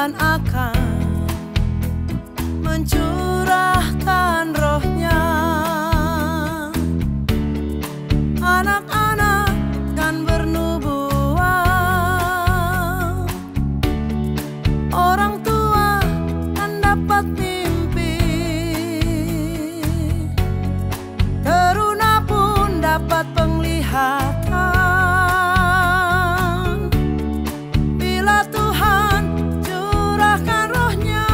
Tuhan akan mencurahkan roh-Nya. Anak-anak kan bernubuat, orang tua kan dapat mimpi, teruna pun dapat penglihatan. Bila Tuhan curahkan roh-Nya,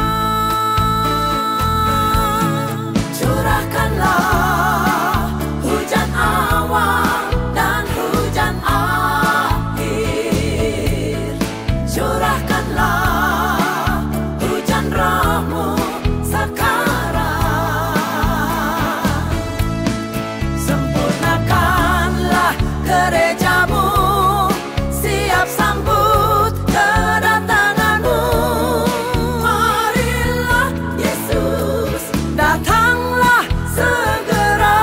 curahkanlah hujan awal dan hujan akhir. Curahkanlah hujan roh-Mu sekarang. Sempurnakanlah gereja-Mu, siap sambut kedatangan-Mu. Marilah Yesus, datanglah segera.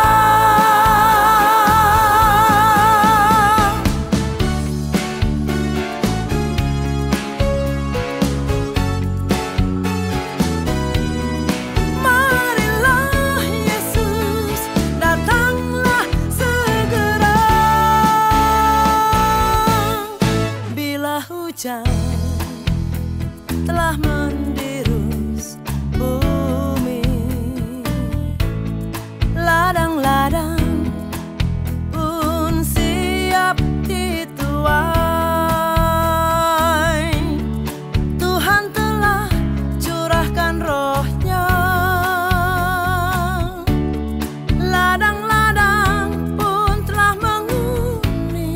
Marilah Yesus, datanglah segera. Bila hujan telah mendirus bumi, ladang-ladang pun siap dituai. Tuhan telah curahkan roh-Nya, ladang-ladang pun telah menguning.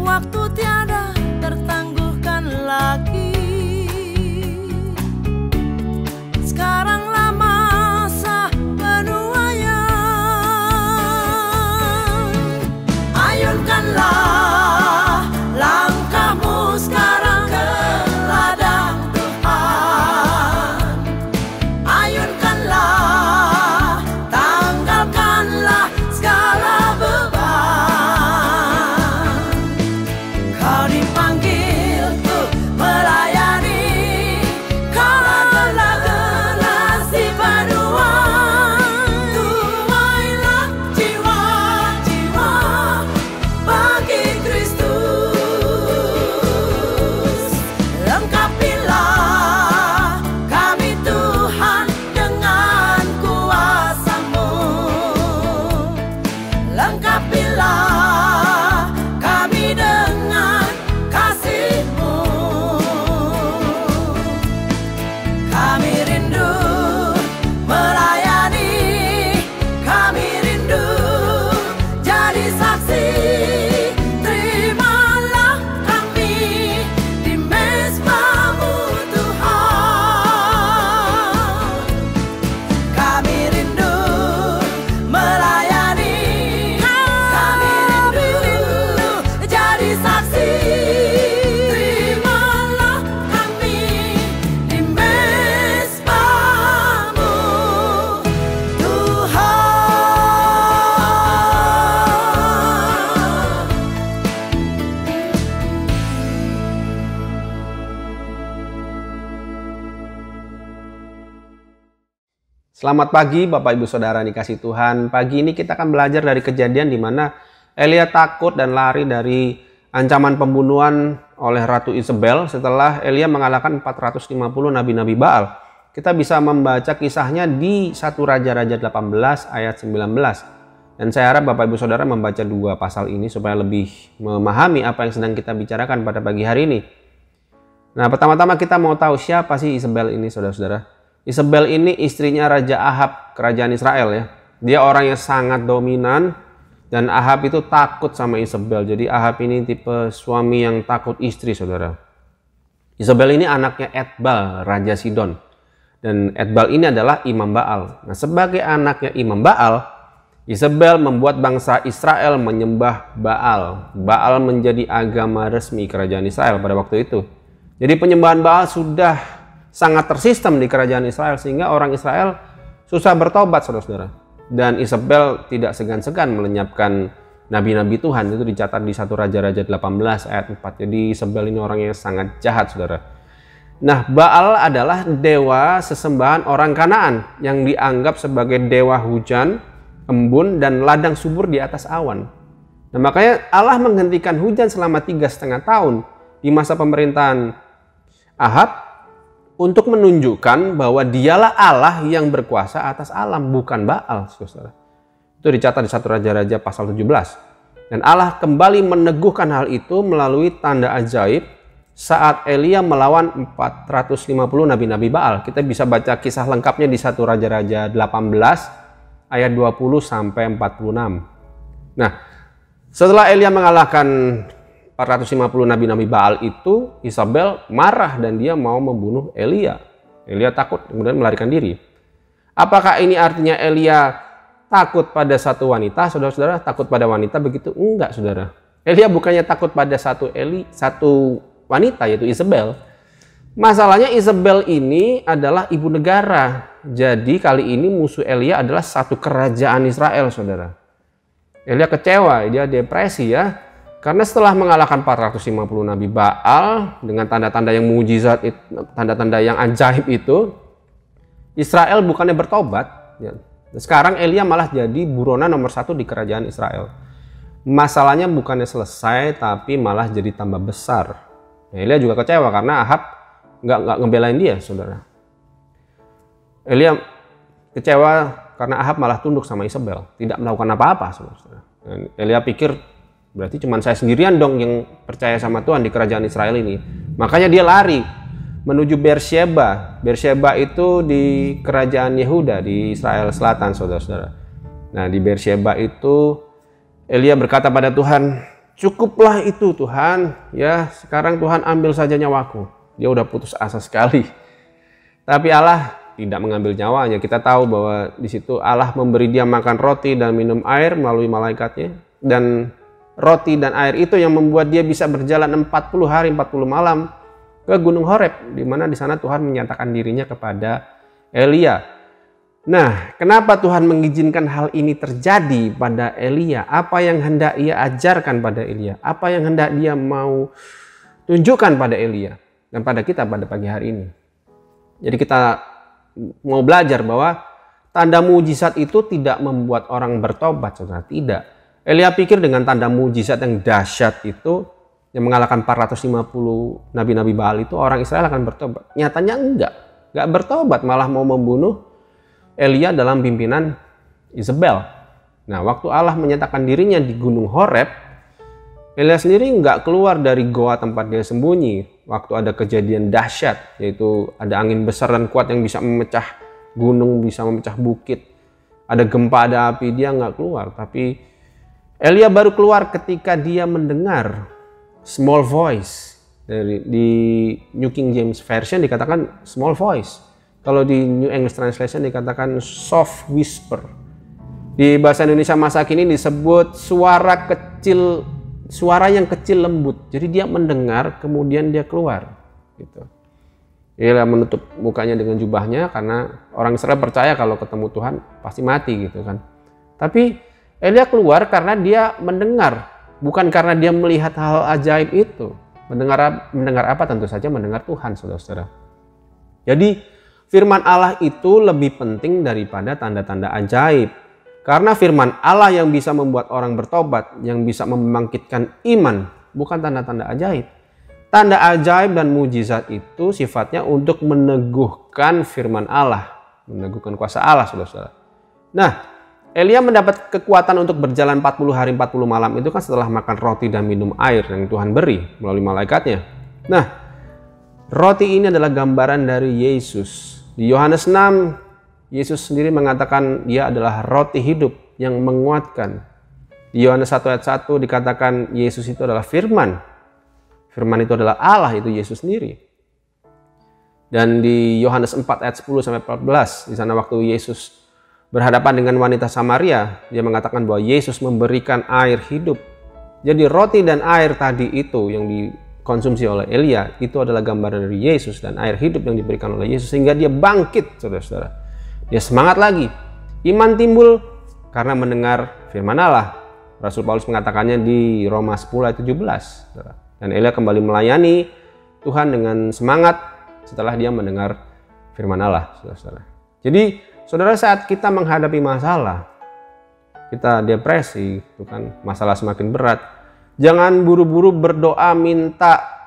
Waktu tiada tertangguhkan lagi, sekaranglah masa penuaian. Ayunkanlah langkahmu sekarang ke ladang Tuhan. Ayunkanlah, tanggalkanlah segala beban. Kau dipanggil untuk melayani, kaulah generasi penuai. Tuailah jiwa-jiwa bagi Kristus. Lengkapilah kami Tuhan dengan kuasa-Mu. Lengkapilah kami dengan kasih-Mu. Kami rindu melayani, kami rindu jadi saksi. Terimalah kami di mezbah-Mu Tuhan. Kami rindu melayani, kami rindu jadi saksi. Terimalah kami di mezbah-Mu Tuhan. Selamat pagi Bapak Ibu Saudara dikasih Tuhan. Pagi ini kita akan belajar dari kejadian di mana Elia takut dan lari dari ancaman pembunuhan oleh Ratu Isabel setelah Elia mengalahkan 450 nabi-nabi Baal. Kita bisa membaca kisahnya di 1 Raja-Raja 18 ayat 19. Dan saya harap Bapak Ibu Saudara membaca dua pasal ini supaya lebih memahami apa yang sedang kita bicarakan pada pagi hari ini. Nah, pertama-tama kita mau tahu siapa sih Isabel ini, saudara-saudara. Isabel ini istrinya Raja Ahab, kerajaan Israel ya. Dia orang yang sangat dominan dan Ahab itu takut sama Isabel. Jadi Ahab ini tipe suami yang takut istri, saudara. Isabel ini anaknya Etbal, Raja Sidon. Dan Etbal ini adalah imam Baal. Nah, sebagai anaknya imam Baal, Isabel membuat bangsa Israel menyembah Baal. Baal menjadi agama resmi kerajaan Israel pada waktu itu. Jadi penyembahan Baal sudah sangat tersistem di kerajaan Israel sehingga orang Israel susah bertobat, saudara-saudara. Dan Isabel tidak segan-segan melenyapkan nabi-nabi Tuhan. Itu dicatat di 1 Raja-Raja 18 ayat 4. Jadi Isabel ini orang yang sangat jahat, saudara. Nah, Baal adalah dewa sesembahan orang Kanaan yang dianggap sebagai dewa hujan, embun, dan ladang subur di atas awan. Nah, makanya Allah menghentikan hujan selama 3,5 tahun di masa pemerintahan Ahab untuk menunjukkan bahwa dialah Allah yang berkuasa atas alam, bukan Baal, saudara. Itu dicatat di 1 Raja-Raja pasal 17. Dan Allah kembali meneguhkan hal itu melalui tanda ajaib saat Elia melawan 450 nabi-nabi Baal. Kita bisa baca kisah lengkapnya di 1 Raja-Raja 18 ayat 20 sampai 46. Nah, setelah Elia mengalahkan 450 nabi-nabi Baal itu, Isabel marah dan dia mau membunuh Elia. Elia takut, kemudian melarikan diri. Apakah ini artinya Elia takut pada satu wanita, saudara-saudara? Takut pada wanita begitu? Enggak, saudara. Elia bukannya takut pada satu wanita, yaitu Isabel. Masalahnya Isabel ini adalah ibu negara. Jadi kali ini musuh Elia adalah satu kerajaan Israel, saudara. Elia kecewa, dia depresi ya. Karena setelah mengalahkan 450 nabi Baal dengan tanda-tanda yang mujizat, tanda-tanda yang ajaib itu, Israel bukannya bertobat. Ya. Sekarang Elia malah jadi buronan nomor 1 di kerajaan Israel. Masalahnya bukannya selesai, tapi malah jadi tambah besar. Nah, Elia juga kecewa karena Ahab nggak ngebelain dia, saudara. Elia kecewa karena Ahab malah tunduk sama Isabel, tidak melakukan apa-apa, saudara. Dan Elia pikir berarti cuma saya sendirian dong yang percaya sama Tuhan di kerajaan Israel ini. Makanya dia lari menuju Beersheba. Beersheba itu di kerajaan Yehuda di Israel Selatan, saudara-saudara. Nah, di Beersheba itu Elia berkata pada Tuhan, cukuplah itu Tuhan, ya sekarang Tuhan ambil saja nyawaku. Dia udah putus asa sekali. Tapi Allah tidak mengambil nyawanya. Kita tahu bahwa di situ Allah memberi dia makan roti dan minum air melalui malaikatnya. Dan roti dan air itu yang membuat dia bisa berjalan 40 hari 40 malam ke Gunung Horeb, di mana di sana Tuhan menyatakan dirinya kepada Elia. Nah, kenapa Tuhan mengizinkan hal ini terjadi pada Elia? Apa yang hendak ia ajarkan pada Elia? Apa yang hendak dia mau tunjukkan pada Elia dan pada kita pada pagi hari ini? Jadi kita mau belajar bahwa tanda mujizat itu tidak membuat orang bertobat, saudara. Tidak. Elia pikir dengan tanda mujizat yang dahsyat itu, yang mengalahkan 450 nabi-nabi Baal itu, orang Israel akan bertobat. Nyatanya enggak bertobat, malah mau membunuh Elia dalam pimpinan Isabel. Nah, waktu Allah menyatakan dirinya di Gunung Horeb, Elia sendiri enggak keluar dari goa tempat dia sembunyi. Waktu ada kejadian dahsyat, yaitu ada angin besar dan kuat yang bisa memecah gunung, bisa memecah bukit. Ada gempa, ada api, dia enggak keluar. Tapi Elia baru keluar ketika dia mendengar small voice. Di New King James Version dikatakan small voice. Kalau di New English Translation dikatakan soft whisper. Di bahasa Indonesia masa kini disebut suara yang kecil lembut. Jadi dia mendengar kemudian dia keluar gitu. Dia menutup mukanya dengan jubahnya karena orang Israel percaya kalau ketemu Tuhan pasti mati gitu kan. Tapi Elia keluar karena dia mendengar, bukan karena dia melihat hal ajaib itu. Mendengar apa? Tentu saja mendengar Tuhan, saudara-saudara. Jadi firman Allah itu lebih penting daripada tanda-tanda ajaib. Karena firman Allah yang bisa membuat orang bertobat, yang bisa membangkitkan iman, bukan tanda-tanda ajaib. Tanda ajaib dan mujizat itu sifatnya untuk meneguhkan firman Allah, meneguhkan kuasa Allah, saudara-saudara. Nah, Elia mendapat kekuatan untuk berjalan 40 hari 40 malam itu kan setelah makan roti dan minum air yang Tuhan beri melalui malaikatnya. Nah, roti ini adalah gambaran dari Yesus. Di Yohanes 6, Yesus sendiri mengatakan dia adalah roti hidup yang menguatkan. Di Yohanes 1 ayat 1 dikatakan Yesus itu adalah firman. Firman itu adalah Allah, itu Yesus sendiri. Dan di Yohanes 4 ayat 10 sampai 14, di sana waktu Yesus berhadapan dengan wanita Samaria, dia mengatakan bahwa Yesus memberikan air hidup. Jadi roti dan air tadi itu yang dikonsumsi oleh Elia, itu adalah gambaran dari Yesus dan air hidup yang diberikan oleh Yesus. Sehingga dia bangkit, saudara-saudara. Dia semangat lagi. Iman timbul karena mendengar firman Allah. Rasul Paulus mengatakannya di Roma 10 ayat 17. Saudara. Dan Elia kembali melayani Tuhan dengan semangat setelah dia mendengar firman Allah. Saudara. Jadi saudara, saat kita menghadapi masalah, kita depresi, itu kan masalah semakin berat, jangan buru-buru berdoa minta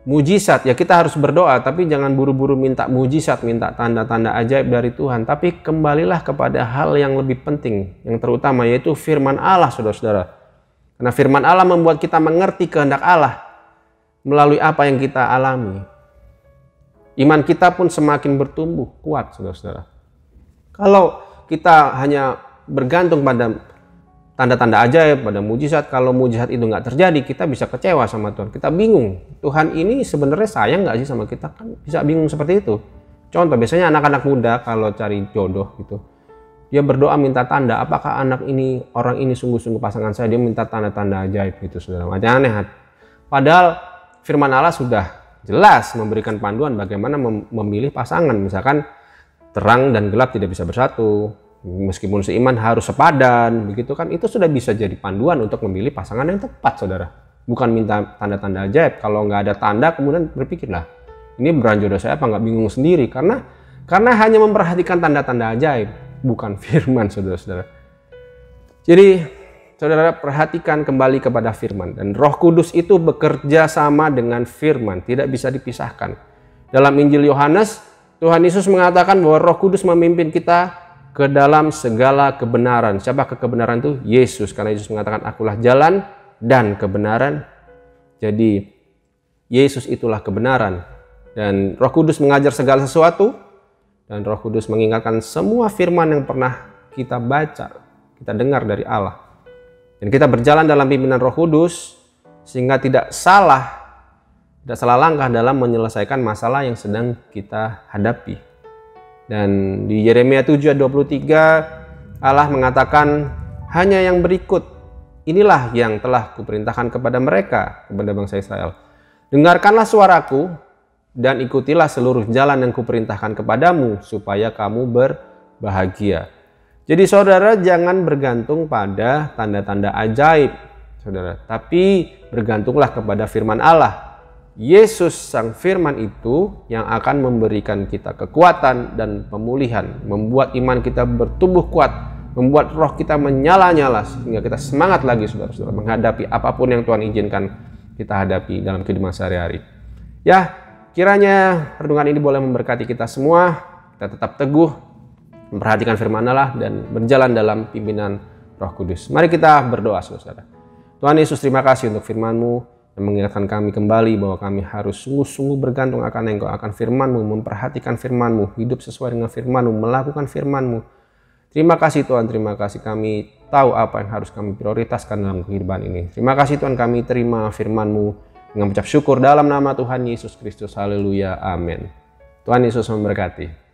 mujizat. Ya, kita harus berdoa, tapi jangan buru-buru minta mujizat, minta tanda-tanda ajaib dari Tuhan. Tapi kembalilah kepada hal yang lebih penting, yang terutama, yaitu firman Allah, saudara-saudara. Karena firman Allah membuat kita mengerti kehendak Allah melalui apa yang kita alami. Iman kita pun semakin bertumbuh kuat, saudara-saudara. Kalau kita hanya bergantung pada tanda-tanda ajaib, pada mujizat, kalau mujizat itu nggak terjadi, kita bisa kecewa sama Tuhan. Kita bingung, Tuhan ini sebenarnya sayang nggak sih sama kita? Kan bisa bingung seperti itu. Contoh, biasanya anak-anak muda kalau cari jodoh gitu, dia berdoa minta tanda, apakah orang ini sungguh-sungguh pasangan saya, dia minta tanda-tanda ajaib gitu, saudara. Macam aneh. Padahal firman Allah sudah jelas memberikan panduan bagaimana memilih pasangan. Misalkan terang dan gelap tidak bisa bersatu, meskipun seiman harus sepadan, begitu kan, itu sudah bisa jadi panduan untuk memilih pasangan yang tepat, saudara. Bukan minta tanda-tanda ajaib. Kalau nggak ada tanda, kemudian berpikirlah, ini beneran jodoh saya apa, nggak bingung sendiri, karena hanya memperhatikan tanda-tanda ajaib, bukan firman, saudara-saudara. Jadi saudara, perhatikan kembali kepada firman, dan Roh Kudus itu bekerja sama dengan firman, tidak bisa dipisahkan. Dalam Injil Yohanes, Tuhan Yesus mengatakan bahwa Roh Kudus memimpin kita ke dalam segala kebenaran. Siapa kebenaran itu? Yesus. Karena Yesus mengatakan, akulah jalan dan kebenaran. Jadi Yesus itulah kebenaran. Dan Roh Kudus mengajar segala sesuatu. Dan Roh Kudus mengingatkan semua firman yang pernah kita baca, kita dengar dari Allah. Dan kita berjalan dalam pimpinan Roh Kudus sehingga tidak salah langkah dalam menyelesaikan masalah yang sedang kita hadapi. Dan di Yeremia 7:23 Allah mengatakan, hanya yang berikut inilah yang telah kuperintahkan kepada mereka, kepada bangsa Israel. Dengarkanlah suaraku dan ikutilah seluruh jalan yang kuperintahkan kepadamu supaya kamu berbahagia. Jadi saudara, jangan bergantung pada tanda-tanda ajaib, saudara, tapi bergantunglah kepada firman Allah. Yesus sang firman itu yang akan memberikan kita kekuatan dan pemulihan, membuat iman kita bertumbuh kuat, membuat roh kita menyala-nyala sehingga kita semangat lagi, saudara-saudara, menghadapi apapun yang Tuhan izinkan kita hadapi dalam kehidupan sehari-hari. Ya, kiranya renungan ini boleh memberkati kita semua. Kita tetap teguh memperhatikan firman Allah dan berjalan dalam pimpinan Roh Kudus. Mari kita berdoa, saudara. Tuhan Yesus, terima kasih untuk firman-Mu yang mengingatkan kami kembali bahwa kami harus sungguh-sungguh bergantung akan Engkau, akan firman-Mu, memperhatikan firman-Mu, hidup sesuai dengan firman-Mu, melakukan firman-Mu. Terima kasih Tuhan, terima kasih, kami tahu apa yang harus kami prioritaskan dalam kehidupan ini. Terima kasih Tuhan, kami terima firman-Mu dengan mengucap syukur dalam nama Tuhan Yesus Kristus. Haleluya, amin. Tuhan Yesus memberkati.